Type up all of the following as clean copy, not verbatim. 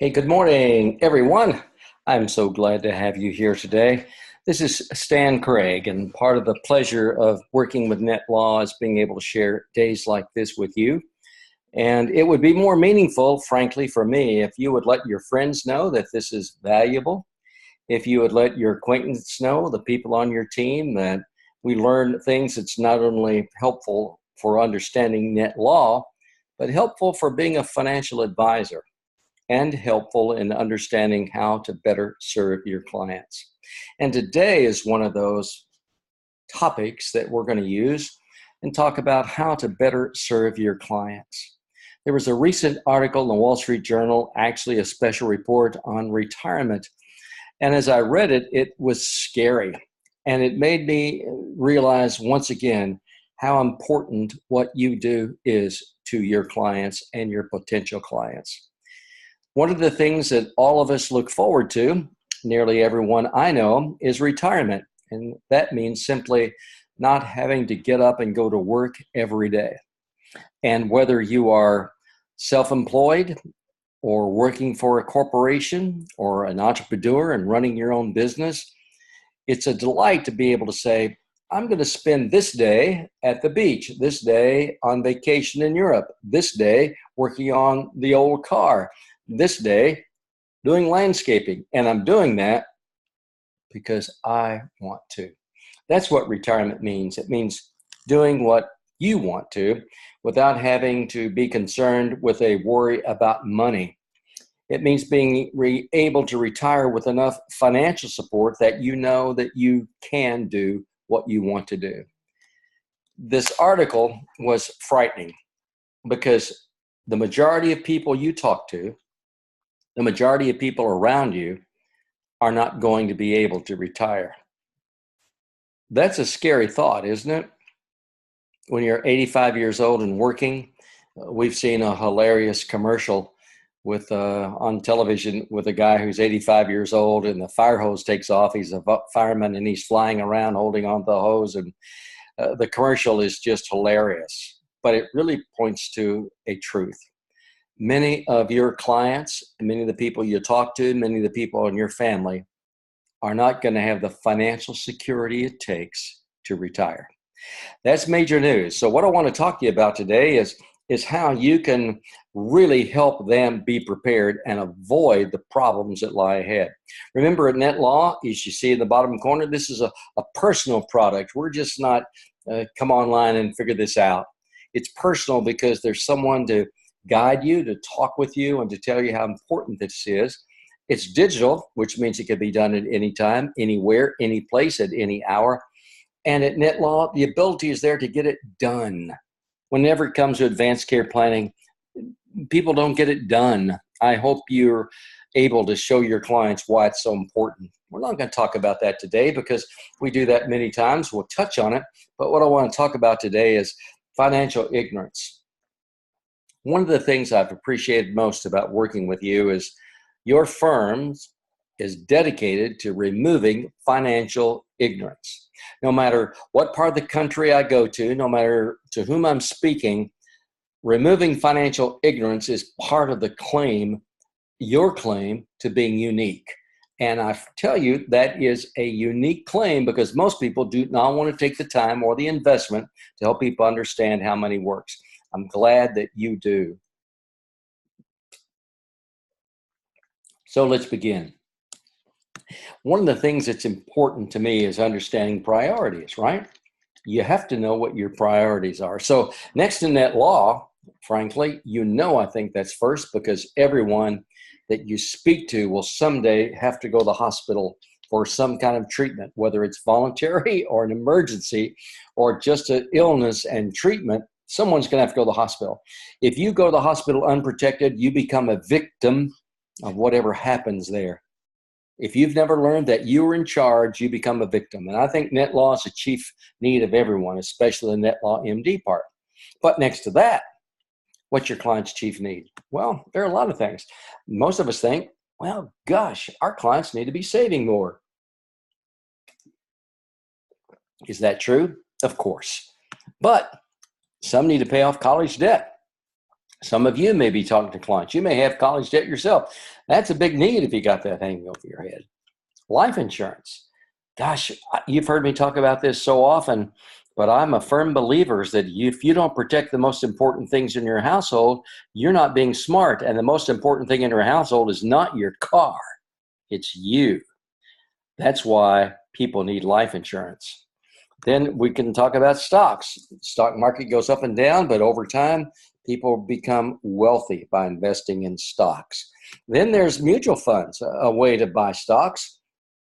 Hey, good morning, everyone. I'm so glad to have you here today. This is Stan Craig, and part of the pleasure of working with NetLaw is being able to share days like this with you. And it would be more meaningful, frankly, for me, if you would let your friends know that this is valuable, if you would let your acquaintance know, the people on your team, that we learn things that's not only helpful for understanding NetLaw, but helpful for being a financial advisor and helpful in understanding how to better serve your clients. And today is one of those topics that we're going to use and talk about how to better serve your clients. There was a recent article in the Wall Street Journal, actually a special report on retirement. And as I read it, it was scary. And it made me realize once again how important what you do is to your clients and your potential clients. One of the things that all of us look forward to, nearly everyone I know, is retirement. And that means simply not having to get up and go to work every day. And whether you are self-employed or working for a corporation or an entrepreneur and running your own business, it's a delight to be able to say, I'm going to spend this day at the beach, this day on vacation in Europe, this day working on the old car, this day doing landscaping. And I'm doing that because I want to. That's what retirement means. It means doing what you want to without having to be concerned with a worry about money. It means being able to retire with enough financial support that you know that you can do what you want to do. This article was frightening because the majority of people you talk to, the majority of people around you are not going to be able to retire. That's a scary thought, isn't it? When you're 85 years old and working, we've seen a hilarious commercial with on television with a guy who's 85 years old and the fire hose takes off. He's a fireman and he's flying around holding on to the hose, and the commercial is just hilarious. But it really points to a truth. Many of your clients, many of the people you talk to, many of the people in your family are not going to have the financial security it takes to retire. That's major news. So what I want to talk to you about today is how you can really help them be prepared and avoid the problems that lie ahead. Remember, at NetLaw, as you see in the bottom corner, this is a personal product. We're just not come online and figure this out. It's personal because there's someone to guide you, to talk with you, and to tell you how important this is. It's digital, which means it can be done at any time, anywhere, any place, at any hour. And at NetLaw, the ability is there to get it done. Whenever it comes to advanced care planning, people don't get it done. I hope you're able to show your clients why it's so important. We're not going to talk about that today because we do that many times. We'll touch on it. But what I want to talk about today is financial ignorance. One of the things I've appreciated most about working with you is your firm is dedicated to removing financial ignorance. No matter what part of the country I go to, no matter to whom I'm speaking, removing financial ignorance is part of the claim, your claim to being unique. And I tell you, that is a unique claim because most people do not want to take the time or the investment to help people understand how money works. I'm glad that you do. So let's begin. One of the things that's important to me is understanding priorities, right? You have to know what your priorities are. So next to NetLaw, frankly, I think that's first because everyone that you speak to will someday have to go to the hospital for some kind of treatment, whether it's voluntary or an emergency or just an illness and treatment. Someone's going to have to go to the hospital. If you go to the hospital unprotected, you become a victim of whatever happens there. If you've never learned that you're in charge, you become a victim. And I think NetLaw is the chief need of everyone, especially the NetLaw MD part. But next to that, what's your client's chief need? Well, there are a lot of things. Most of us think, well, gosh, our clients need to be saving more. Is that true? Of course. But some need to pay off college debt. Some of you may be talking to clients. You may have college debt yourself. That's a big need if you got that hanging over your head. Life insurance. Gosh, you've heard me talk about this so often, but I'm a firm believer that if you don't protect the most important things in your household, you're not being smart. And the most important thing in your household is not your car, it's you. That's why people need life insurance. Then we can talk about stocks. Stock market goes up and down, but over time, people become wealthy by investing in stocks. Then there's mutual funds, a way to buy stocks,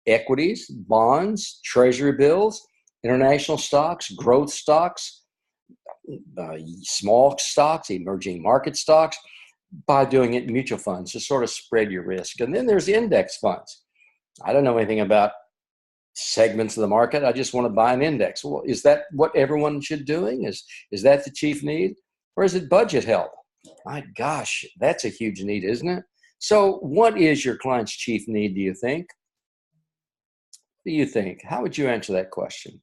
equities, bonds, treasury bills, international stocks, growth stocks, small stocks, emerging market stocks, by doing it in mutual funds to sort of spread your risk. And then there's index funds. I don't know anything about segments of the market. I just want to buy an index. Well, is that what everyone should doing? Is that the chief need? Or is it budget help? My gosh, that's a huge need, isn't it? So what is your client's chief need, do you think? What do you think? How would you answer that question?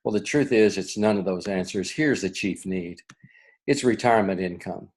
Well, the truth is it's none of those answers. Here's the chief need. It's retirement income.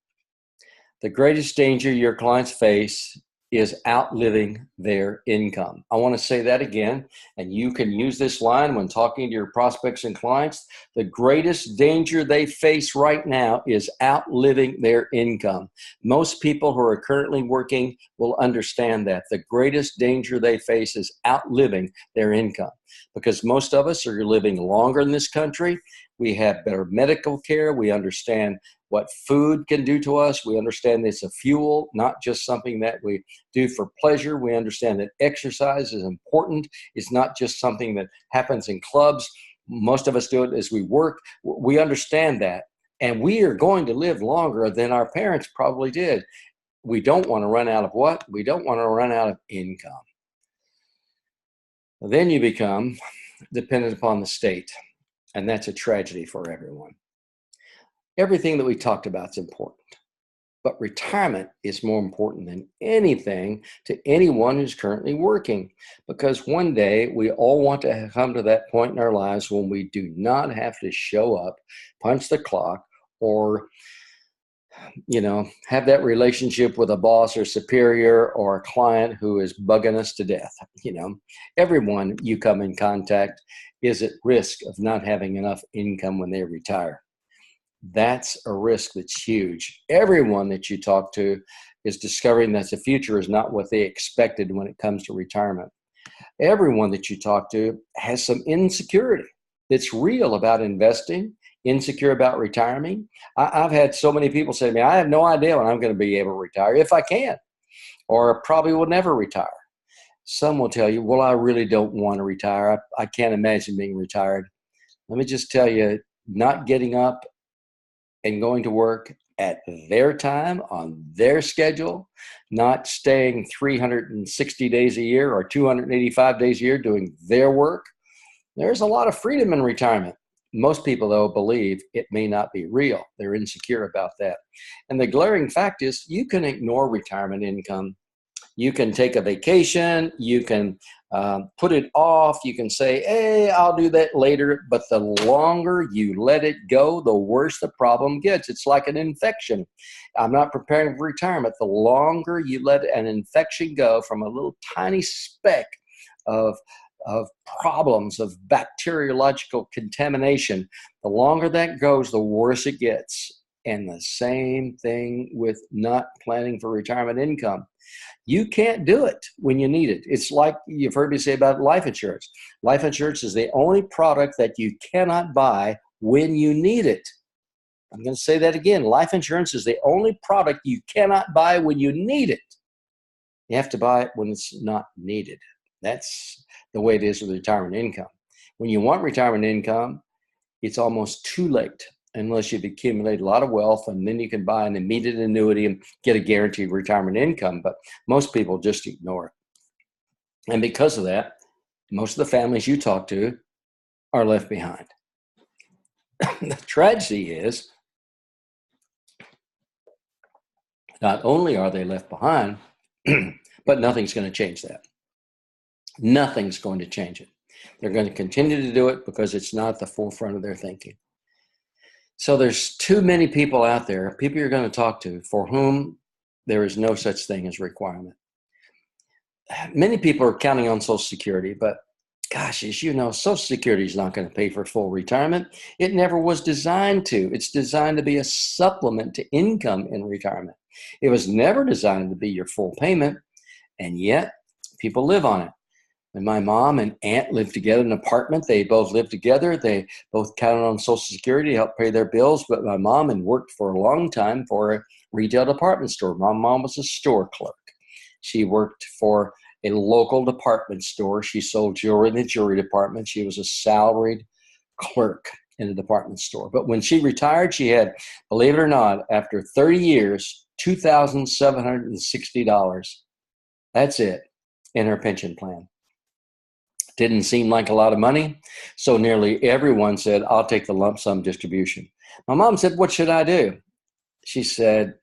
The greatest danger your clients face is outliving their income. I want to say that again, and you can use this line when talking to your prospects and clients. The greatest danger they face right now is outliving their income. Most people who are currently working will understand that. The greatest danger they face is outliving their income, because most of us are living longer in this country. We have better medical care. We understand what food can do to us. We understand it's a fuel, not just something that we do for pleasure. We understand that exercise is important. It's not just something that happens in clubs. Most of us do it as we work. We understand that. And we are going to live longer than our parents probably did. We don't want to run out of what? We don't want to run out of income. Then you become dependent upon the state. And that's a tragedy for everyone. Everything that we talked about is important, but retirement is more important than anything to anyone who's currently working, because one day we all want to come to that point in our lives when we do not have to show up, punch the clock, or have that relationship with a boss or superior or a client who is bugging us to death. Everyone you come in contact is at risk of not having enough income when they retire. That's a risk that's huge. Everyone that you talk to is discovering that the future is not what they expected when it comes to retirement. Everyone that you talk to has some insecurity that's real about investing, insecure about retiring. I've had so many people say to me, I have no idea when I'm going to be able to retire, if I can, or probably will never retire. Some will tell you, well, I really don't want to retire. I can't imagine being retired. Let me just tell you, not getting up and going to work at their time, on their schedule, not staying 360 days a year or 285 days a year doing their work. There's a lot of freedom in retirement. Most people, though, believe it may not be real. They're insecure about that. And the glaring fact is you can ignore retirement income. You can take a vacation. You can put it off. You can say, hey, I'll do that later. But the longer you let it go, the worse the problem gets. It's like an infection. I'm not preparing for retirement. The longer you let an infection go from a little tiny speck of problems, of bacteriological contamination, the longer that goes, the worse it gets. And the same thing with not planning for retirement income. You can't do it when you need it. It's like you've heard me say about life insurance. Life insurance is the only product that you cannot buy when you need it. I'm going to say that again. Life insurance is the only product you cannot buy when you need it. You have to buy it when it's not needed. That's the way it is with retirement income. When you want retirement income, it's almost too late unless you've accumulated a lot of wealth, and then you can buy an immediate annuity and get a guaranteed retirement income. But most people just ignore it. And because of that, most of the families you talk to are left behind. The tragedy is not only are they left behind, but nothing's going to change that. Nothing's going to change it. They're going to continue to do it because it's not at the forefront of their thinking. So there's too many people out there, people you're going to talk to, for whom there is no such thing as requirement. Many people are counting on Social Security, but gosh, as you know, Social Security is not going to pay for full retirement. It never was designed to. It's designed to be a supplement to income in retirement. It was never designed to be your full payment, and yet people live on it. When my mom and aunt lived together in an apartment, they both lived together. They both counted on Social Security to help pay their bills, but my mom had worked for a long time for a retail department store. My mom was a store clerk. She worked for a local department store. She sold jewelry in the jewelry department. She was a salaried clerk in the department store. But when she retired, she had, believe it or not, after 30 years, $2,760. That's it in her pension plan. Didn't seem like a lot of money. So nearly everyone said, I'll take the lump sum distribution. My mom said, what should I do? She said,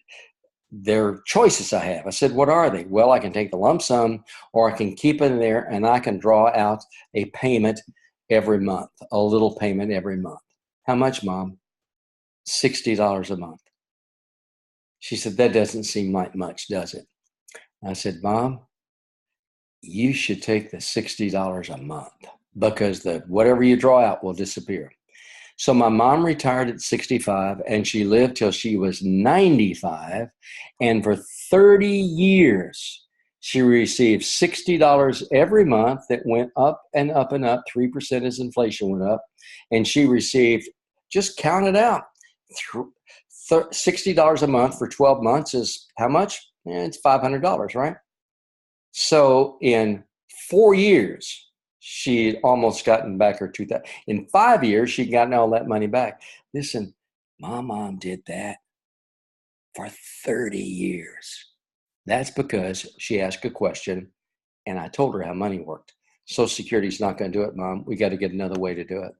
there are choices I have. I said, what are they? Well, I can take the lump sum, or I can keep it in there and I can draw out a payment every month, a little payment every month. How much, Mom? $60 a month. She said, that doesn't seem like much, does it? I said, Mom, you should take the $60 a month, because whatever you draw out will disappear. So my mom retired at 65, and she lived till she was 95. And for 30 years, she received $60 every month that went up and up and up. 3% as inflation went up. And she received, just count it out, $60 a month for 12 months is how much? It's $500, right? So in 4 years, she'd almost gotten back her 2,000. In 5 years, she'd gotten all that money back. Listen, my mom did that for 30 years. That's because she asked a question, and I told her how money worked. Social Security's not going to do it, Mom. We got to get another way to do it.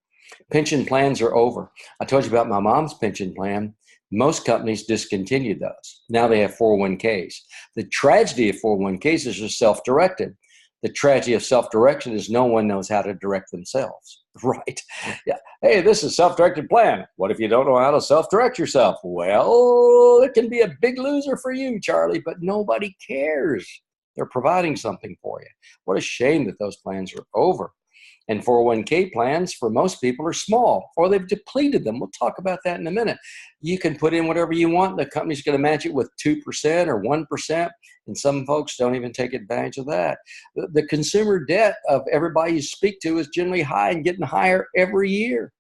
Pension plans are over. I told you about my mom's pension plan. Most companies discontinued those. Now they have 401ks. The tragedy of 401ks is they're self-directed. The tragedy of self-direction is no one knows how to direct themselves, right? Yeah. Hey, this is a self-directed plan. What if you don't know how to self-direct yourself? Well, it can be a big loser for you, Charlie, but nobody cares. They're providing something for you. What a shame that those plans are over. And 401k plans for most people are small, or they've depleted them. We'll talk about that in a minute. You can put in whatever you want. The company's going to match it with 2% or 1%. And some folks don't even take advantage of that. The consumer debt of everybody you speak to is generally high and getting higher every year.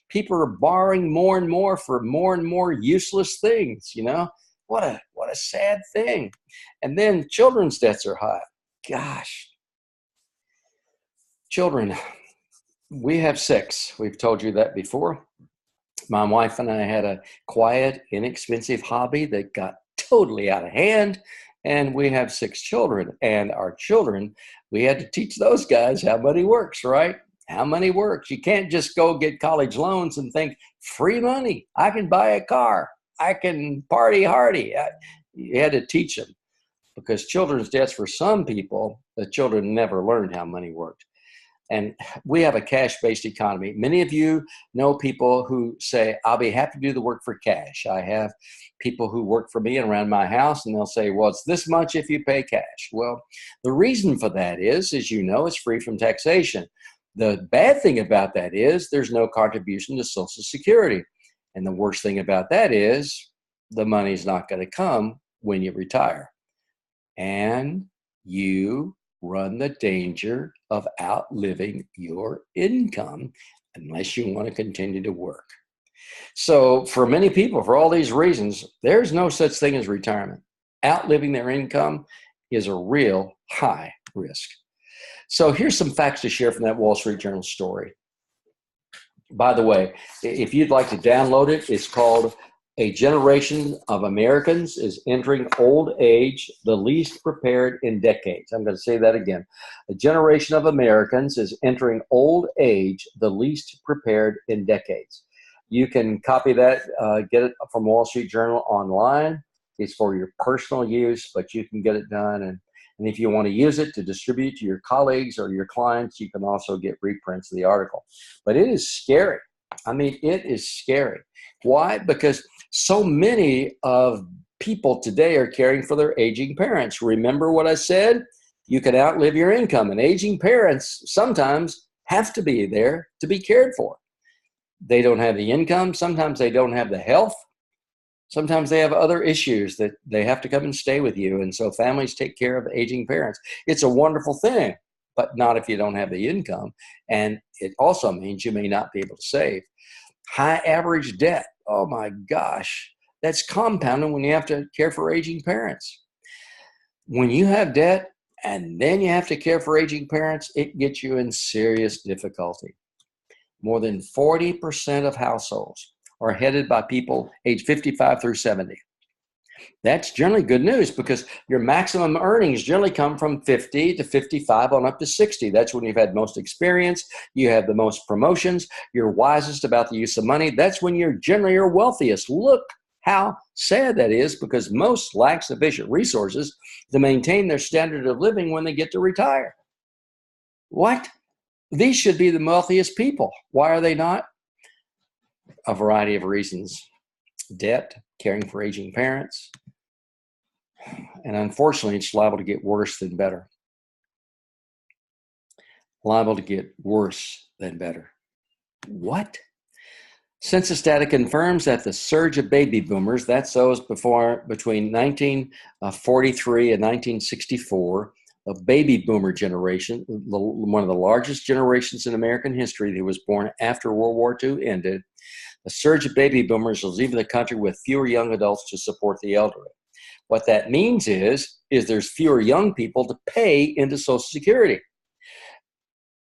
People are borrowing more and more for more and more useless things, you know? What a sad thing. And then children's debts are high. Gosh. Children. We have 6. We've told you that before. My wife and I had a quiet, inexpensive hobby that got totally out of hand, and we have 6 children. And our children, we had to teach those guys how money works, right? How money works. You can't just go get college loans and think, free money, I can buy a car, I can party hardy. You had to teach them, because children's debts, for some people, the children never learned how money worked. And we have a cash-based economy. Many of you know people who say, I'll be happy to do the work for cash. I have people who work for me and around my house, and they'll say, well, it's this much if you pay cash. Well, the reason for that is, as you know, it's free from taxation. The bad thing about that is there's no contribution to Social Security. And the worst thing about that is the money's not going to come when you retire. And you run the danger of outliving your income unless you want to continue to work. So for many people, for all these reasons, there's no such thing as retirement. Outliving their income is a real high risk. So here's some facts to share from that Wall Street Journal story. By the way, if you'd like to download it, it's called A Generation of Americans is Entering Old Age, the Least Prepared in Decades. I'm going to say that again. A generation of Americans is entering old age, the least prepared in decades. You can copy that, get it from Wall Street Journal online. It's for your personal use, but you can get it done. And if you want to use it to distribute to your colleagues or your clients, you can also get reprints of the article. But it is scary. I mean, it is scary. Why? Because so many of people today are caring for their aging parents. Remember what I said? You can outlive your income, and aging parents sometimes have to be there to be cared for. They don't have the income. Sometimes they don't have the health. Sometimes they have other issues that they have to come and stay with you. And so families take care of aging parents. It's a wonderful thing, but not if you don't have the income. And it also means you may not be able to save. High average debt. Oh my gosh. That's compounding when you have to care for aging parents. When you have debt and then you have to care for aging parents, it gets you in serious difficulty. More than 40% of households are headed by people age 55 through 70. That's generally good news because your maximum earnings generally come from 50 to 55 on up to 60. That's when you've had most experience, you have the most promotions, you're wisest about the use of money. That's when you're generally your wealthiest. Look how sad that is, because most lack sufficient resources to maintain their standard of living when they get to retire. What? These should be the wealthiest people. Why are they not? A variety of reasons. Debt, caring for aging parents, and unfortunately, it's liable to get worse than better. Liable to get worse than better. What? Census data confirms that the surge of baby boomers, that's those between 1943 and 1964, a baby boomer generation, one of the largest generations in American history that was born after World War II ended. The surge of baby boomers was leaving the country with fewer young adults to support the elderly. What that means is there's fewer young people to pay into Social Security.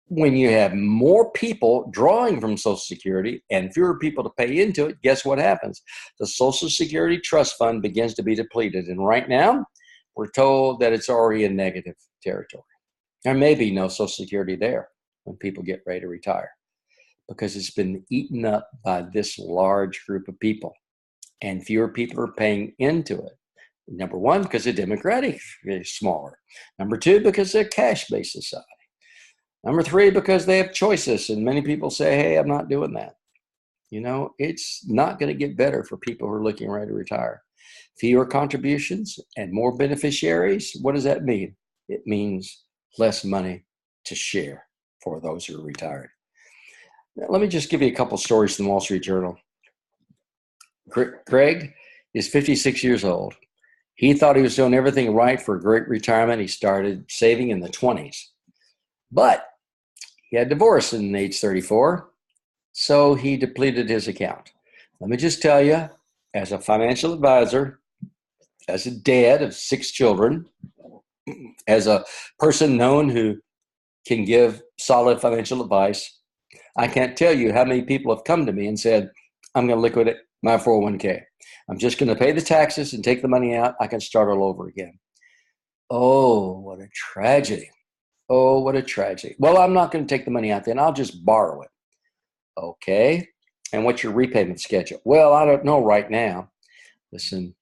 When you have more people drawing from Social Security and fewer people to pay into it, guess what happens? The Social Security Trust Fund begins to be depleted. And right now, we're told that it's already in negative territory. There may be no Social Security there when people get ready to retire, because it's been eaten up by this large group of people, and fewer people are paying into it. Number one, because the demographic is smaller. Number two, because they're a cash-based society. Number three, because they have choices, and many people say, hey, I'm not doing that. You know, it's not going to get better for people who are looking ready to retire. Fewer contributions and more beneficiaries. What does that mean? It means less money to share for those who are retired. Now, let me just give you a couple stories from the Wall Street Journal. Craig is 56 years old. He thought he was doing everything right for a great retirement. He started saving in the 20s. But he had divorced at age 34, so he depleted his account. Let me just tell you, as a financial advisor, as a dad of 6 children, as a person known who can give solid financial advice, I can't tell you how many people have come to me and said, I'm going to liquidate my 401k. I'm just going to pay the taxes and take the money out. I can start all over again. Oh, what a tragedy. Oh, what a tragedy. Well, I'm not going to take the money out then. I'll just borrow it. Okay. And what's your repayment schedule? Well, I don't know right now. Listen,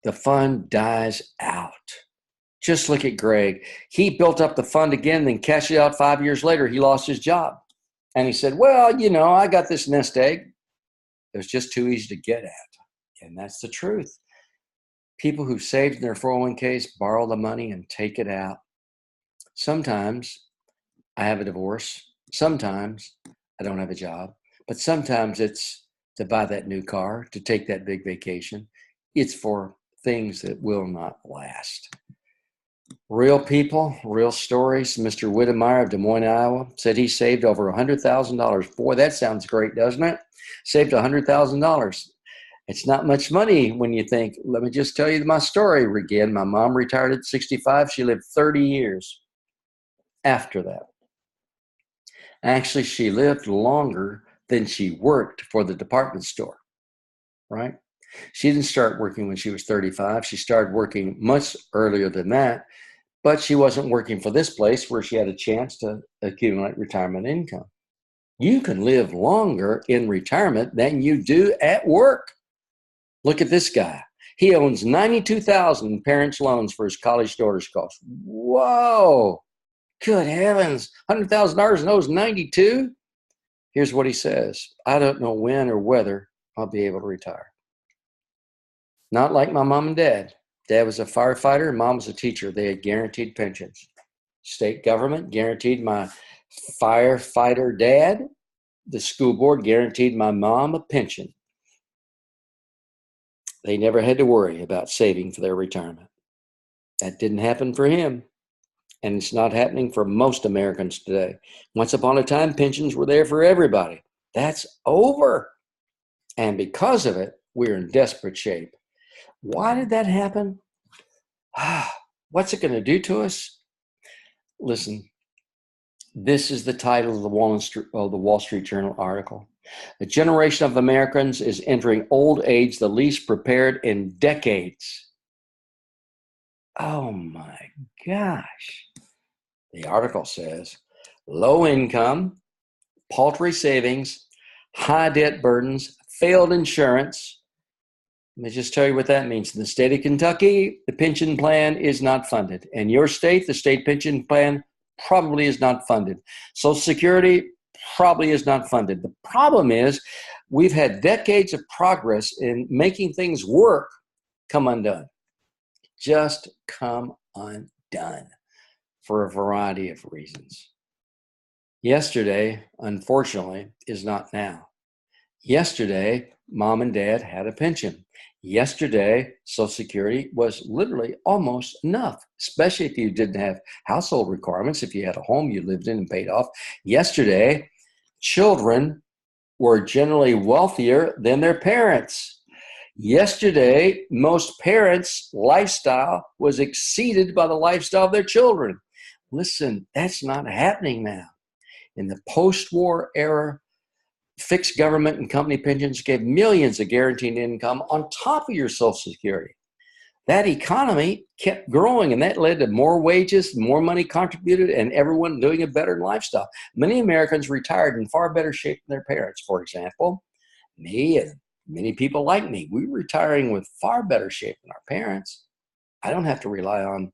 the fund dies out. Just look at Greg. He built up the fund again, then cashed it out 5 years later. He lost his job. And he said, well, you know, I got this nest egg. It was just too easy to get at. And that's the truth. People who saved in their 401ks borrow the money and take it out. Sometimes I have a divorce. Sometimes I don't have a job. But sometimes it's to buy that new car, to take that big vacation. It's for things that will not last. Real people, real stories. Mr. Whittemire of Des Moines, Iowa, said he saved over $100,000. Boy, that sounds great, doesn't it? Saved $100,000. It's not much money when you think, let me just tell you my story again. My mom retired at 65. She lived 30 years after that. Actually, she lived longer than she worked for the department store, right? She didn't start working when she was 35. She started working much earlier than that, but she wasn't working for this place where she had a chance to accumulate retirement income. You can live longer in retirement than you do at work. Look at this guy. He owns $92,000 in parents' loans for his college daughter's costs. Whoa, good heavens, $100,000 and owes $92,000? Here's what he says. I don't know when or whether I'll be able to retire. Not like my mom and dad. Dad was a firefighter and mom was a teacher. They had guaranteed pensions. State government guaranteed my firefighter dad. The school board guaranteed my mom a pension. They never had to worry about saving for their retirement. That didn't happen for him. And it's not happening for most Americans today. Once upon a time, pensions were there for everybody. That's over. And because of it, we're in desperate shape. Why did that happen? What's it going to do to us? Listen, this is the title of the Wall Street Journal article. A generation of Americans is entering old age the least prepared in decades. Oh my gosh. The article says low income, paltry savings, high debt burdens, failed insurance. Let me just tell you what that means. In the state of Kentucky, the pension plan is not funded. In your state, the state pension plan probably is not funded. Social Security probably is not funded. The problem is we've had decades of progress in making things work come undone. Just come undone for a variety of reasons. Yesterday, unfortunately, is not now. Yesterday, mom and dad had a pension. Yesterday, Social Security was literally almost enough, especially if you didn't have household requirements, if you had a home you lived in and paid off. Yesterday, children were generally wealthier than their parents. Yesterday, most parents' lifestyle was exceeded by the lifestyle of their children. Listen, that's not happening now. In the post-war era, fixed government and company pensions gave millions of guaranteed income on top of your Social Security. That economy kept growing, and that led to more wages, more money contributed, and everyone doing a better lifestyle. Many Americans retired in far better shape than their parents. For example, me and many people like me, we're retiring with far better shape than our parents. I don't have to rely on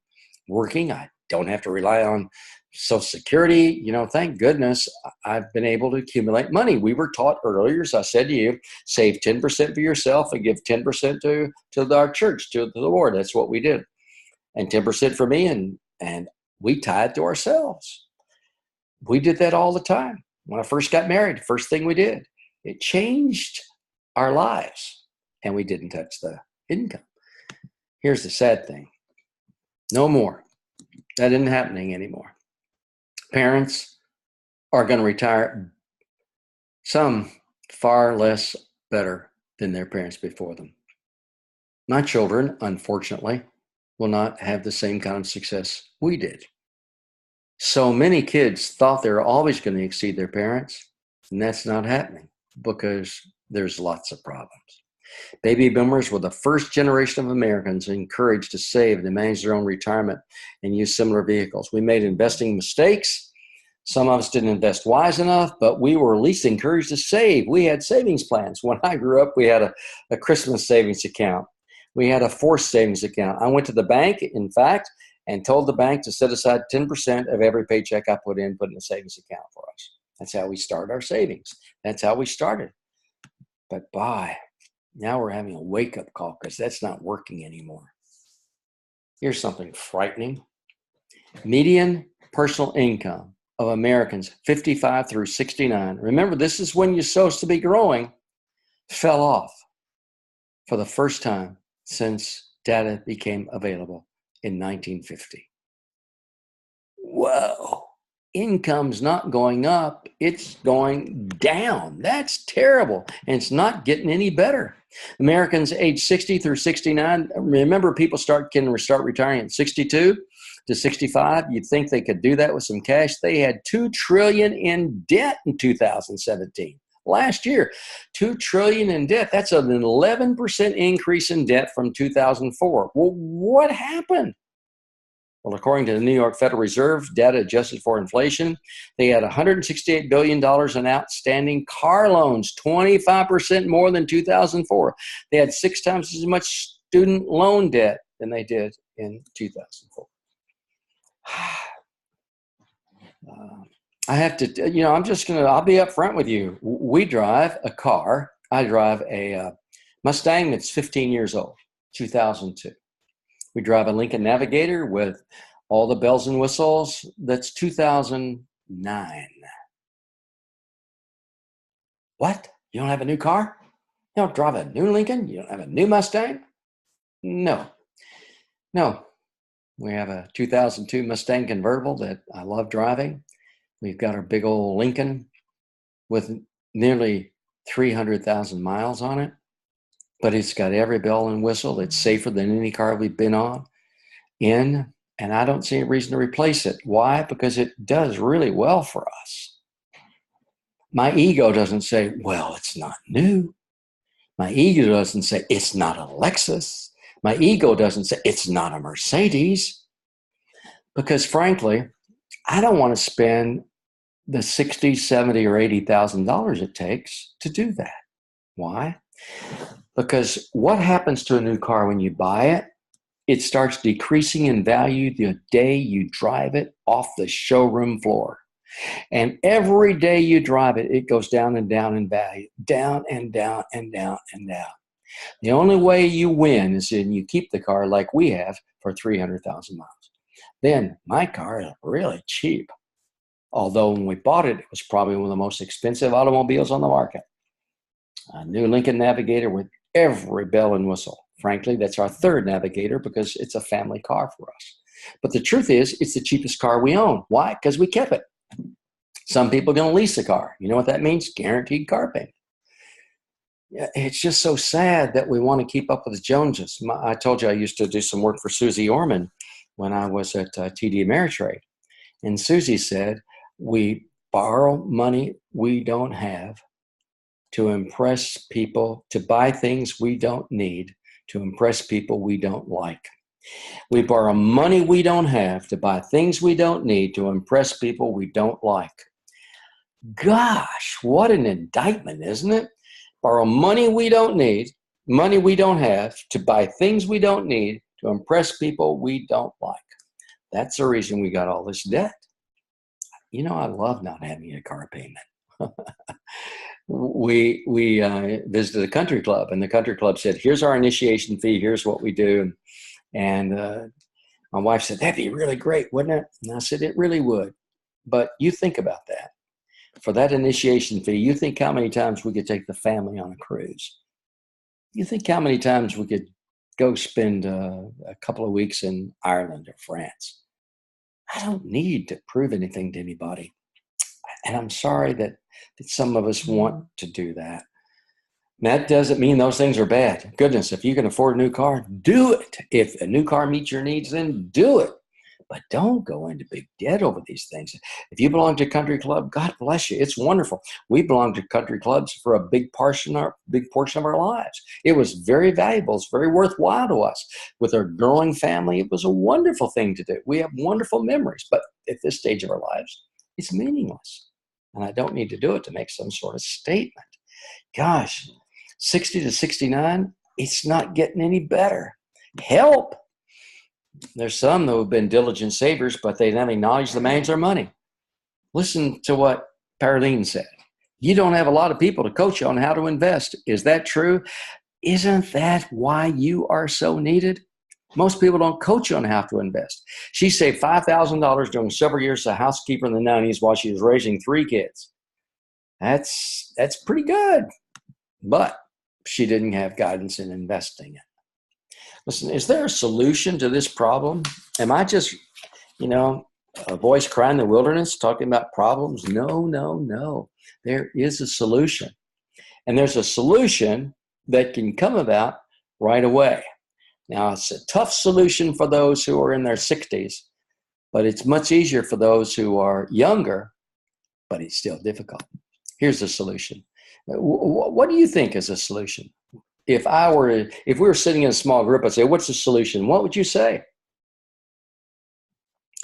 working. I don't have to rely on Social Security. Thank goodness I've been able to accumulate money. We were taught earlier, as I said to you, save 10% for yourself and give 10% to our church, to the Lord. That's what we did. And 10% for me, and we tied to ourselves. We did that all the time. When I first got married, first thing we did, it changed our lives, and we didn't touch the income. Here's the sad thing. No more. That isn't happening anymore. Parents are going to retire, some far less better than their parents before them. My children, unfortunately, will not have the same kind of success we did. So many kids thought they were always going to exceed their parents, and that's not happening because there's lots of problems. Baby boomers were the first generation of Americans encouraged to save and to manage their own retirement and use similar vehicles. We made investing mistakes. Some of us didn't invest wise enough, but we were at least encouraged to save. We had savings plans. When I grew up, we had a Christmas savings account. We had a forced savings account. I went to the bank, in fact, and told the bank to set aside 10% of every paycheck I put in a savings account for us. That's how we started our savings. That's how we started. But now we're having a wake-up call because that's not working anymore. Here's something frightening. Median personal income of Americans 55 through 69, remember this is when you're supposed to be growing, fell off for the first time since data became available in 1950. Whoa. Income's not going up, it's going down. That's terrible, and it's not getting any better. Americans age 60 through 69, remember people can start retiring at 62 to 65. You'd think they could do that with some cash. They had $2 trillion in debt in 2017. Last year, $2 trillion in debt. That's an 11% increase in debt from 2004. Well, what happened? Well, according to the New York Federal Reserve, data adjusted for inflation, they had $168 billion in outstanding car loans, 25% more than 2004. They had 6 times as much student loan debt than they did in 2004. I have to, I'll be upfront with you. We drive a car I drive a Mustang that's 15 years old, 2002. We drive a Lincoln Navigator with all the bells and whistles. That's 2009. What? You don't have a new car? You don't drive a new Lincoln? You don't have a new Mustang? No. No. We have a 2002 Mustang convertible that I love driving. We've got our big old Lincoln with nearly 300,000 miles on it, but it's got every bell and whistle. It's safer than any car we've been in, and I don't see a reason to replace it. Why? Because it does really well for us. My ego doesn't say, well, it's not new. My ego doesn't say, it's not a Lexus. My ego doesn't say, it's not a Mercedes. Because frankly, I don't want to spend the $60, $70, or $80,000 it takes to do that. Why? Because what happens to a new car when you buy it? It starts decreasing in value the day you drive it off the showroom floor. And every day you drive it, it goes down and down in value, down and down and down and down. The only way you win is when you keep the car like we have for 300,000 miles. Then my car is really cheap. Although when we bought it, it was probably one of the most expensive automobiles on the market. A new Lincoln Navigator with every bell and whistle. Frankly, that's our third Navigator because it's a family car for us. But the truth is, it's the cheapest car we own. Why? Because we kept it. Some people are going to lease a car. You know what that means? Guaranteed car payment. It's just so sad that we want to keep up with the Joneses. I told you I used to do some work for Susie Orman when I was at TD Ameritrade. And Susie said, we borrow money we don't have to impress people, to buy things we don't need, to impress people we don't like. We borrow money we don't have to buy things we don't need to impress people we don't like. Gosh, what an indictment, isn't it? Borrow money we don't need, money we don't have to buy things we don't need to impress people we don't like. That's the reason we got all this debt. You know, I love not having a car payment. We visited a country club, and the country club said, here's our initiation fee, here's what we do. And my wife said, that'd be really great, wouldn't it? And I said, it really would. But you think about that. For that initiation fee, you think how many times we could take the family on a cruise? You think how many times we could go spend a couple of weeks in Ireland or France? I don't need to prove anything to anybody. And I'm sorry that some of us want to do that. That doesn't mean those things are bad. Goodness, if you can afford a new car, do it. If a new car meets your needs, then do it. But don't go into big debt over these things. If you belong to a country club, God bless you. It's wonderful. We belong to country clubs for a big portion of our lives. It was very valuable. It's very worthwhile to us. With our growing family, it was a wonderful thing to do. We have wonderful memories. But at this stage of our lives, it's meaningless. And I don't need to do it to make some sort of statement. Gosh, 60 to 69, it's not getting any better. Help! There's some that have been diligent savers, but they don't acknowledge the manage their money. Listen to what Paroline said. You don't have a lot of people to coach you on how to invest. Is that true? Isn't that why you are so needed? Most people don't coach you on how to invest. She saved $5,000 during several years as a housekeeper in the 90s while she was raising 3 kids. That's pretty good. But she didn't have guidance in investing it. Listen, is there a solution to this problem? Am I just, a voice crying in the wilderness talking about problems? No. There is a solution. And there's a solution that can come about right away. Now, it's a tough solution for those who are in their 60s, but it's much easier for those who are younger, but it's still difficult. Here's the solution. What do you think is a solution? If we were sitting in a small group, I'd say, what's the solution? What would you say?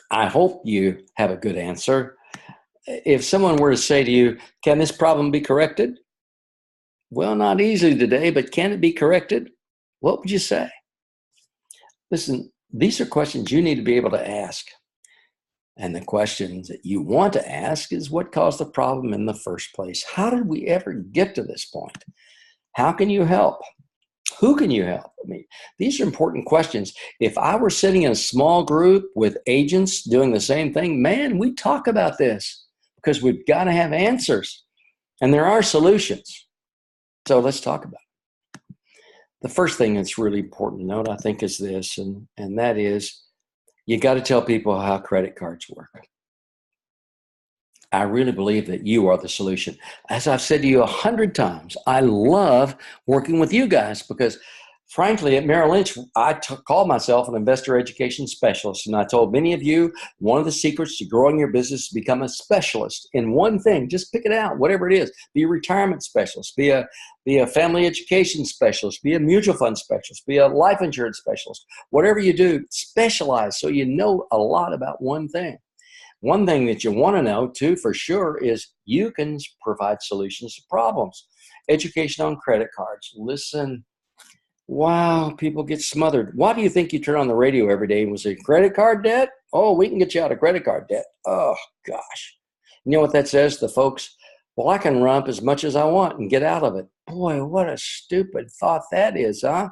I hope you have a good answer. If someone were to say to you, can this problem be corrected? Well, not easily today, but can it be corrected? What would you say? Listen, these are questions you need to be able to ask. And the questions that you want to ask is what caused the problem in the first place? How did we ever get to this point? How can you help? Who can you help? I mean, these are important questions. If I were sitting in a small group with agents doing the same thing, man, we talk about this because we've got to have answers and there are solutions. So let's talk about it. The first thing that's really important to note, I think, is this, and that is you got to tell people how credit cards work. I really believe that you are the solution. As I've said to you 100 times, I love working with you guys because, frankly, at Merrill Lynch, I called myself an investor education specialist. And I told many of you, one of the secrets to growing your business is become a specialist in one thing. Just pick it out, whatever it is. Be a retirement specialist, be a family education specialist, be a mutual fund specialist, be a life insurance specialist. Whatever you do, specialize so you know a lot about one thing. One thing that you want to know, too, for sure, is you can provide solutions to problems. Education on credit cards. Listen, wow, people get smothered. Why do you think you turn on the radio every day and say, credit card debt? Oh, we can get you out of credit card debt. Oh, gosh. You know what that says to folks? Well, I can run up as much as I want and get out of it. Boy, what a stupid thought that is, huh?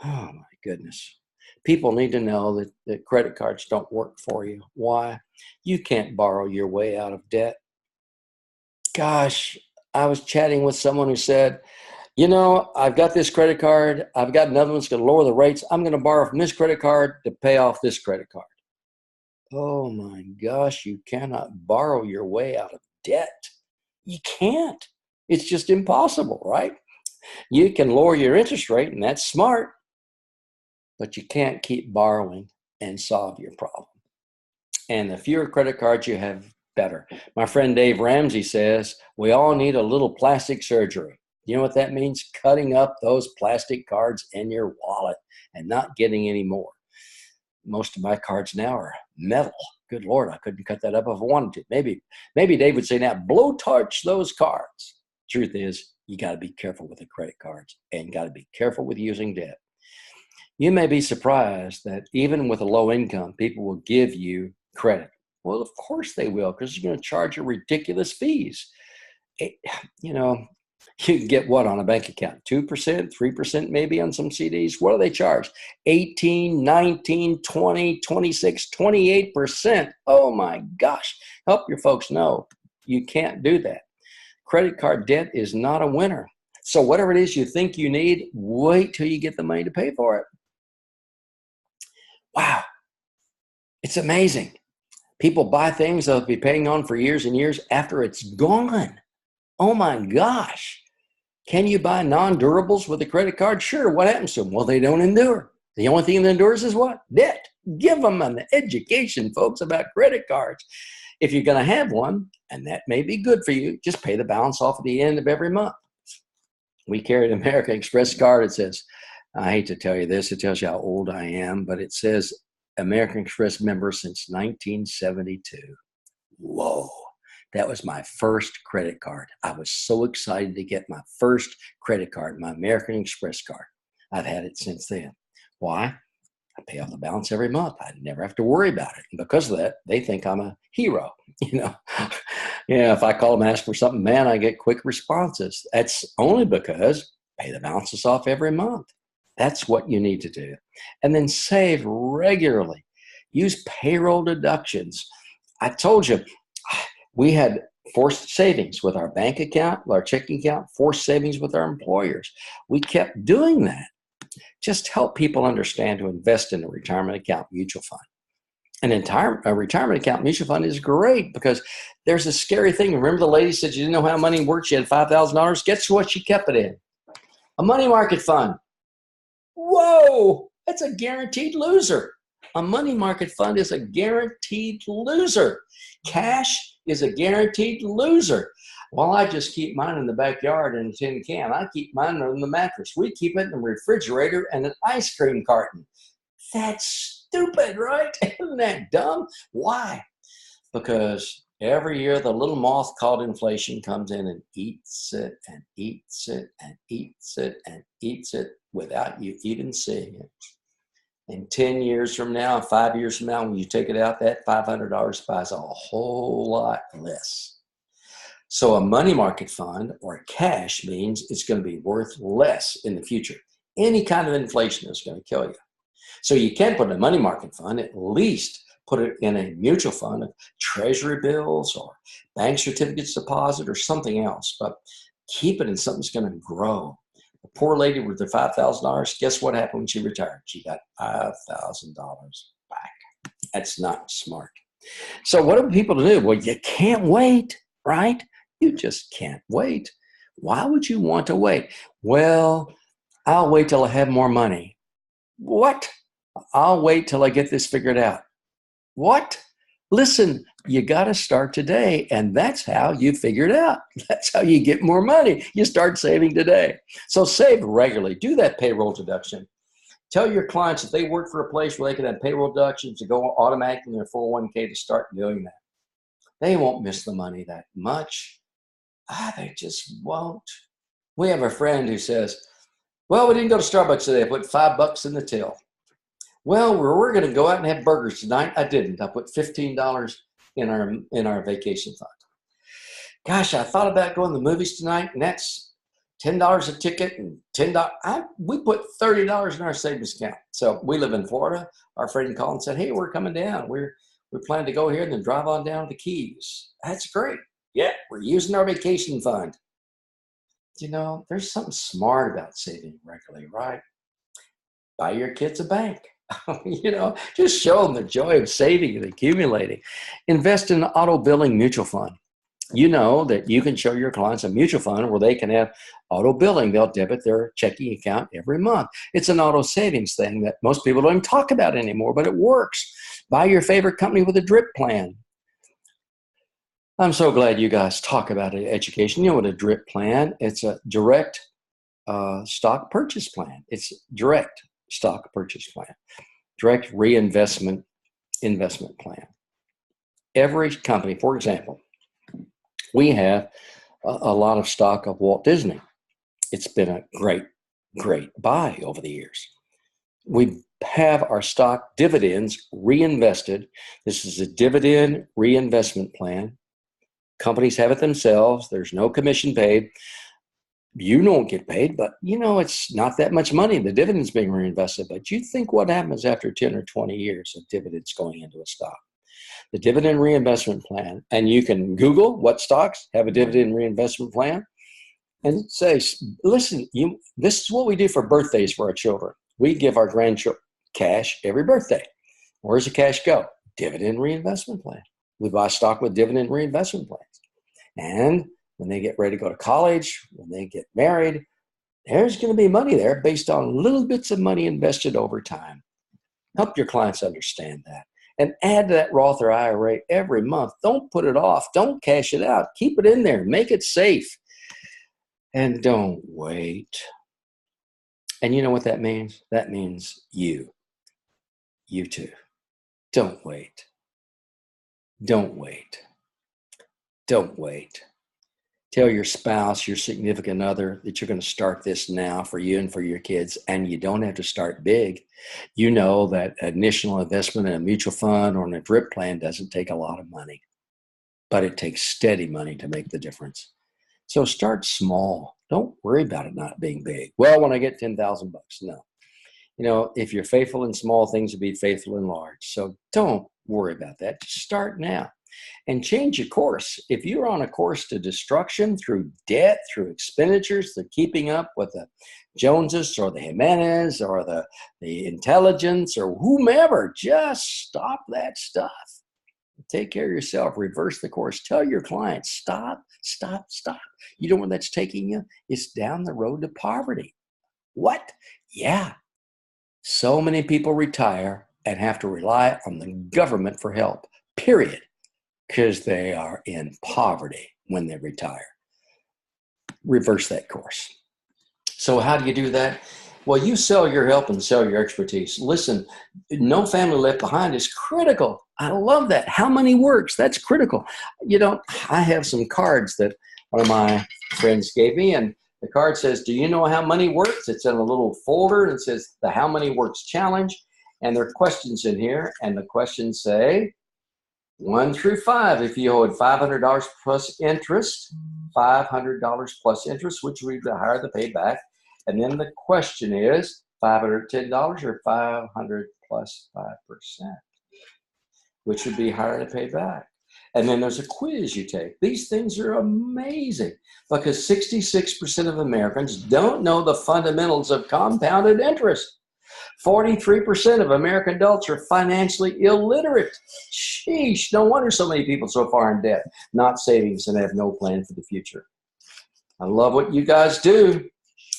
Oh, my goodness. People need to know that credit cards don't work for you. Why? You can't borrow your way out of debt. Gosh, I was chatting with someone who said, you know, I've got this credit card. I've got another one that's going to lower the rates. I'm going to borrow from this credit card to pay off this credit card. Oh my gosh, you cannot borrow your way out of debt. You can't. It's just impossible, right? You can lower your interest rate, and that's smart. But you can't keep borrowing and solve your problem. And the fewer credit cards you have, better. My friend Dave Ramsey says, we all need a little plastic surgery. You know what that means? Cutting up those plastic cards in your wallet and not getting any more. Most of my cards now are metal. Good Lord, I couldn't cut that up if I wanted to. Maybe Dave would say, now blowtorch those cards. Truth is, you got to be careful with the credit cards and got to be careful with using debt. You may be surprised that even with a low income, people will give you credit. Well, of course they will, because you're going to charge you ridiculous fees. You can get what on a bank account? 2%, 3% maybe on some CDs. What do they charge? 18, 19, 20, 26, 28%. Oh my gosh. Help your folks know you can't do that. Credit card debt is not a winner. So whatever it is you think you need, wait till you get the money to pay for it. Wow. It's amazing. People buy things they'll be paying on for years and years after it's gone. Oh my gosh. Can you buy non-durables with a credit card? Sure. What happens to them? Well, they don't endure. The only thing that endures is what? Debt. Give them an education, folks, about credit cards. If you're going to have one, and that may be good for you, just pay the balance off at the end of every month. We carry an American Express card. It says, I hate to tell you this, it tells you how old I am, but it says American Express member since 1972. Whoa, that was my first credit card. I was so excited to get my first credit card, my American Express card. I've had it since then. Why? I pay off the balance every month. I never have to worry about it. And because of that, they think I'm a hero. If I call them and ask for something, man, I get quick responses. That's only because I pay the balances off every month. That's what you need to do. And then save regularly. Use payroll deductions. I told you, we had forced savings with our bank account, our checking account, forced savings with our employers. We kept doing that. Just help people understand to invest in a retirement account mutual fund. A retirement account mutual fund is great because there's a scary thing. Remember the lady said she didn't know how money worked? She had $5,000. Guess what she kept it in? A money market fund. Whoa, that's a guaranteed loser. A money market fund is a guaranteed loser. Cash is a guaranteed loser. Well, I just keep mine in the backyard in a tin can. I keep mine on the mattress. We keep it in the refrigerator and an ice cream carton. That's stupid, right? Isn't that dumb? Why? Because every year the little moth called inflation comes in and eats it and eats it and eats it and eats it without you even seeing it. And 10 years from now, 5 years from now, when you take it out, that $500 buys a whole lot less. So a money market fund or cash means it's going to be worth less in the future. Any kind of inflation is going to kill you. So you can't put it in a money market fund, at least put it in a mutual fund of treasury bills or bank certificates deposit or something else, but keep it in something that's going to grow. The poor lady with the $5,000, guess what happened when she retired? She got $5,000 back. That's not smart. So what do people do? Well, you can't wait, right? You just can't wait. Why would you want to wait? Well, I'll wait till I have more money. What? I'll wait till I get this figured out. What? Listen, you got to start today, and that's how you figure it out. That's how you get more money. You start saving today. So save regularly. Do that payroll deduction. Tell your clients if they work for a place where they can have payroll deductions to go automatically in their 401k to start doing that. They won't miss the money that much. They just won't. We have a friend who says, well, we didn't go to Starbucks today. I put $5 in the till. Well, we're going to go out and have burgers tonight. I didn't. I put $15 in our vacation fund. Gosh, I thought about going to the movies tonight, and that's $10 a ticket and $10. We put $30 in our savings account. So we live in Florida. Our friend called and said, hey, we're coming down. We're planning to go here and then drive on down to the Keys. That's great. Yeah, we're using our vacation fund. You know, there's something smart about saving regularly, right? Buy your kids a bank. You know, just show them the joy of saving and accumulating. Invest in an auto billing mutual fund. You know that you can show your clients a mutual fund where they can have auto billing. They'll debit their checking account every month. It's an auto savings thing that most people don't even talk about anymore, but it works. Buy your favorite company with a drip plan. I'm so glad you guys talk about education. You know what a drip plan? It's a direct stock purchase plan. It's direct stock purchase plan, direct reinvestment investment plan. Every company, for example, we have a lot of stock of Walt Disney. It's been a great buy over the years. We have our stock dividends reinvested. This is a dividend reinvestment plan. Companies have it themselves. There's no commission paid. You don't get paid, but you know, it's not that much money. The dividend's being reinvested, but you think what happens after 10 or 20 years of dividends going into a stock. The dividend reinvestment plan, and you can Google what stocks have a dividend reinvestment plan and say, listen, this is what we do for birthdays for our children. We give our grandchildren cash every birthday. Where does the cash go? Dividend reinvestment plan. We buy stock with dividend reinvestment plans. And when they get ready to go to college, when they get married, there's going to be money there based on little bits of money invested over time. Help your clients understand that. And add to that Roth or IRA every month. Don't put it off. Don't cash it out. Keep it in there. Make it safe. And don't wait. And you know what that means? That means you. You too. Don't wait. Don't wait. Don't wait. Tell your spouse, your significant other, that you're going to start this now for you and for your kids, and you don't have to start big. You know that initial investment in a mutual fund or in a drip plan doesn't take a lot of money, but it takes steady money to make the difference. So start small. Don't worry about it not being big. Well, when I get $10,000, no. You know, if you're faithful in small things, you'll be faithful in large. So don't worry about that. Just start now. And change your course. If you're on a course to destruction through debt, through expenditures, through keeping up with the Joneses or the Jimenez or the intelligence or whomever, just stop that stuff. Take care of yourself. Reverse the course. Tell your clients, stop. You know where that's taking you? It's down the road to poverty. What? Yeah. So many people retire and have to rely on the government for help, period. Because they are in poverty when they retire. Reverse that course. So how do you do that? Well, you sell your help and sell your expertise. Listen, no family left behind is critical. I love that. How money works, that's critical. You know, I have some cards that one of my friends gave me, and the card says, do you know how money works? It's in a little folder, and it says the How Money Works Challenge, and there are questions in here, and the questions say, 1 through 5, if you owed $500 plus interest, $500 plus interest, which would be the higher the payback. And then the question is $510 or 500 plus 5%, which would be higher to pay back. And then there's a quiz you take. These things are amazing because 66% of Americans don't know the fundamentals of compounded interest. 43% of American adults are financially illiterate. Sheesh, no wonder so many people so far in debt, not savings, and have no plan for the future. I love what you guys do.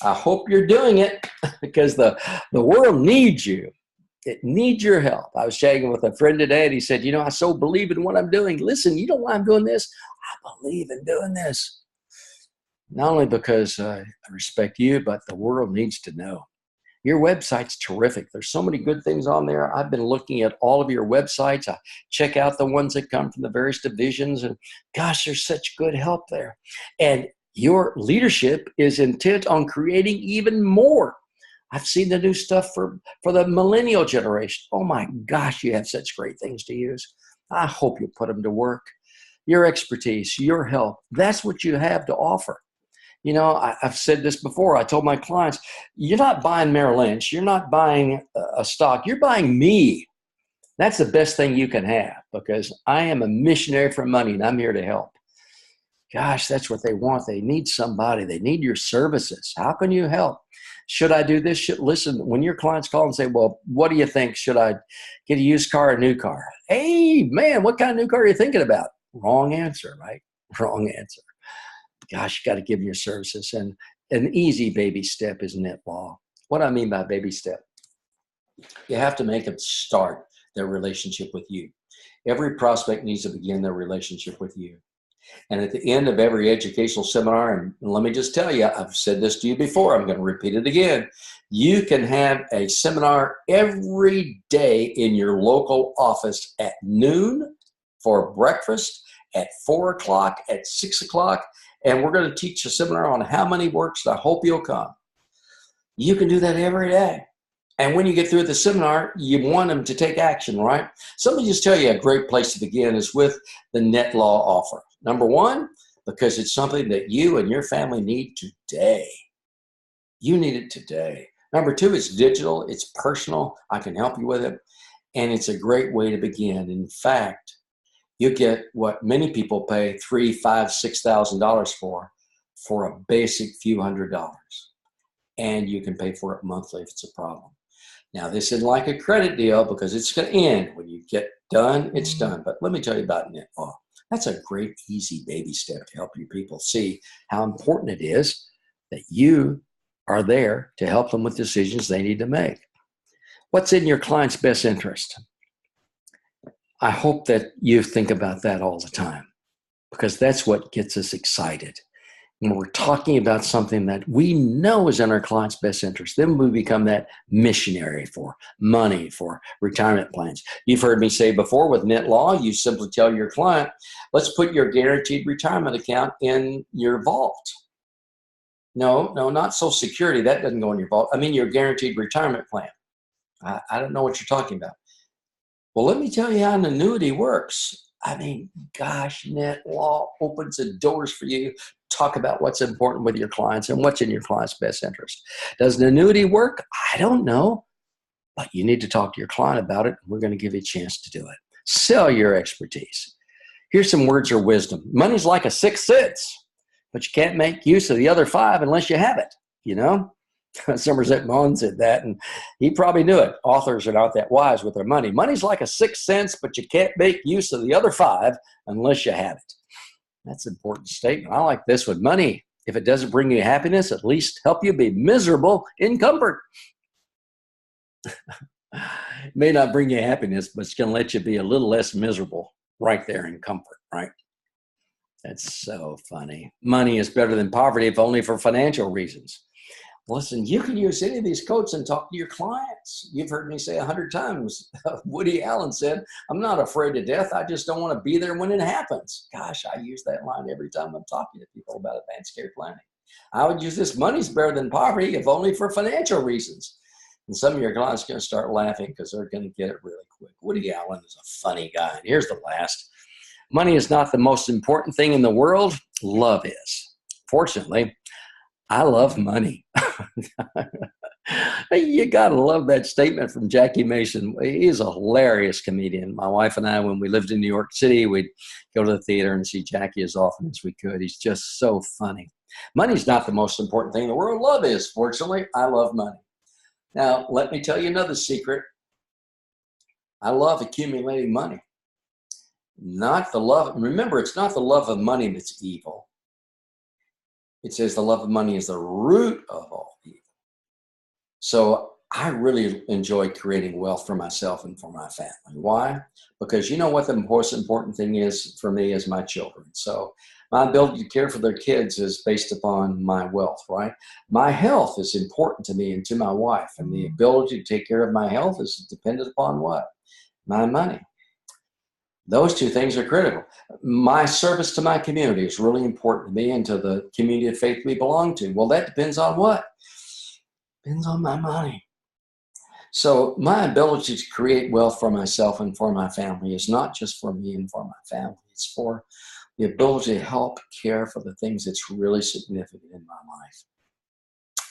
I hope you're doing it because the world needs you. It needs your help. I was chatting with a friend today, and he said, I so believe in what I'm doing. Listen, you know why I'm doing this? I believe in doing this. Not only because I respect you, but the world needs to know. Your website's terrific. There's so many good things on there. I've been looking at all of your websites. I check out the ones that come from the various divisions, and gosh, there's such good help there. And your leadership is intent on creating even more. I've seen the new stuff for the millennial generation. Oh my gosh, you have such great things to use. I hope you put them to work. Your expertise, your help, that's what you have to offer. I've said this before. I told my clients, you're not buying Merrill Lynch. You're not buying a stock. You're buying me. That's the best thing you can have because I am a missionary for money and I'm here to help. Gosh, that's what they want. They need somebody. They need your services. How can you help? Should I do this? Listen, when your clients call and say, well, what do you think? Should I get a used car or a new car? Hey, man, what kind of new car are you thinking about? Wrong answer, right? Wrong answer. Gosh, you got to give them your services. And an easy baby step is NetLaw. What I mean by baby step, you have to make them start their relationship with you. Every prospect needs to begin their relationship with you. And at the end of every educational seminar, and let me just tell you, I've said this to you before, I'm going to repeat it again. You can have a seminar every day in your local office at noon for breakfast, at 4 o'clock, at 6 o'clock, and we're going to teach a seminar on how money works. I hope you'll come. You can do that every day. And when you get through the seminar, you want them to take action, right? So let me just tell you a great place to begin is with the NetLaw offer. Number one, because it's something that you and your family need today. You need it today. Number two, it's digital, it's personal. I can help you with it. And it's a great way to begin. In fact, you get what many people pay $3,000, $5,000, $6,000 for a basic few $100s. And you can pay for it monthly if it's a problem. Now, this isn't like a credit deal because it's going to end. When you get done, it's done. But let me tell you about NetLaw. That's a great, easy baby step to help you people see how important it is that you are there to help them with decisions they need to make. What's in your client's best interest? I hope that you think about that all the time because that's what gets us excited. When we're talking about something that we know is in our client's best interest, then we become that missionary for money, for retirement plans. You've heard me say before with NetLaw, you simply tell your client, let's put your guaranteed retirement account in your vault. No, not Social Security. That doesn't go in your vault. I mean your guaranteed retirement plan. I don't know what you're talking about. Well, let me tell you how an annuity works. I mean, gosh, NetLaw opens the doors for you. Talk about what's important with your clients and what's in your client's best interest. Does an annuity work? I don't know, but you need to talk to your client about it. We're going to give you a chance to do it. Sell your expertise. Here's some words of wisdom. Money's like a sixth sense, but you can't make use of the other five unless you have it, you know? Somerset Maugham said that, and he probably knew it. Authors are not that wise with their money. Money's like a sixth sense, but you can't make use of the other five unless you have it. That's an important statement. I like this one. Money, if it doesn't bring you happiness, at least help you be miserable in comfort. It may not bring you happiness, but it's going to let you be a little less miserable right there in comfort, right? That's so funny. Money is better than poverty, if only for financial reasons. Listen, you can use any of these quotes and talk to your clients. You've heard me say 100 times. Woody Allen said, I'm not afraid of death. I just don't want to be there when it happens. Gosh, I use that line every time I'm talking to people about advanced care planning. I would use this, money's better than poverty, if only for financial reasons. And some of your clients are going to start laughing because they're going to get it really quick. Woody Allen is a funny guy. And here's the last. Money is not the most important thing in the world. Love is. Fortunately, I love money. You got to love that statement from Jackie Mason. He is a hilarious comedian. My wife and I, when we lived in New York City, we'd go to the theater and see Jackie as often as we could. He's just so funny. Money's not the most important thing in the world. Love is. Fortunately, I love money. Now, let me tell you another secret. I love accumulating money. Not the love. Remember, it's not the love of money that's evil. It says the love of money is the root of all evil. So I really enjoy creating wealth for myself and for my family. Why? Because you know what the most important thing is for me is my children. So my ability to care for their kids is based upon my wealth, right? My health is important to me and to my wife. And the ability to take care of my health is dependent upon what? My money. Those two things are critical. My service to my community is really important to me and to the community of faith we belong to. Well, that depends on what? Depends on my money. So my ability to create wealth for myself and for my family is not just for me and for my family. It's for the ability to help care for the things that's really significant in my life.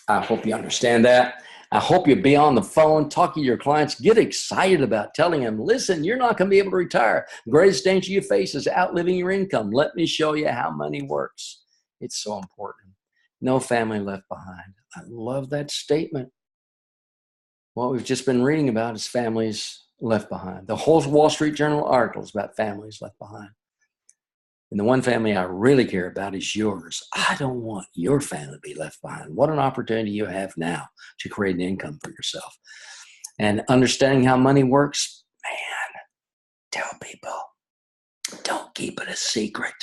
I hope you understand that. I hope you be on the phone, talking to your clients, get excited about telling them, listen, you're not going to be able to retire. The greatest danger you face is outliving your income. Let me show you how money works. It's so important. No family left behind. I love that statement. What we've just been reading about is families left behind. The whole Wall Street Journal article is about families left behind. And the one family I really care about is yours. I don't want your family to be left behind. What an opportunity you have now to create an income for yourself. And understanding how money works, man, tell people. Don't keep it a secret.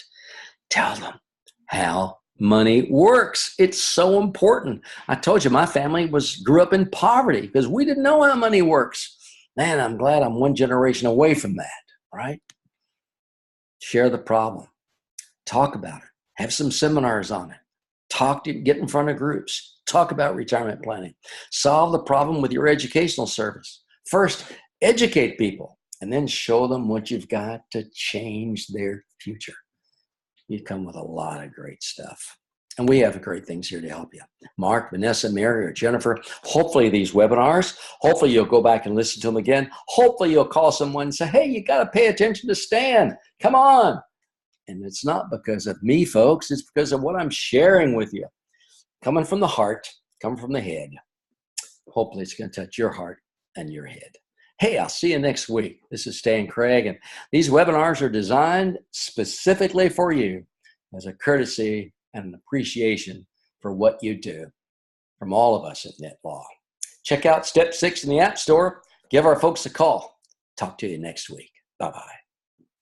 Tell them how money works. It's so important. I told you my family grew up in poverty because we didn't know how money works. Man, I'm glad I'm one generation away from that, right? Share the problem. Talk about it. Have some seminars on it. Get in front of groups. Talk about retirement planning. Solve the problem with your educational service. First, educate people and then show them what you've got to change their future. You come with a lot of great stuff. And we have great things here to help you. Mark, Vanessa, Mary, or Jennifer, hopefully these webinars, hopefully you'll go back and listen to them again. Hopefully you'll call someone and say, hey, you got to pay attention to Stan. Come on. And it's not because of me, folks. It's because of what I'm sharing with you. Coming from the heart, coming from the head. Hopefully it's going to touch your heart and your head. Hey, I'll see you next week. This is Stan Craig, and these webinars are designed specifically for you as a courtesy and an appreciation for what you do from all of us at NetLaw. Check out Step 6 in the App Store. Give our folks a call. Talk to you next week. Bye-bye.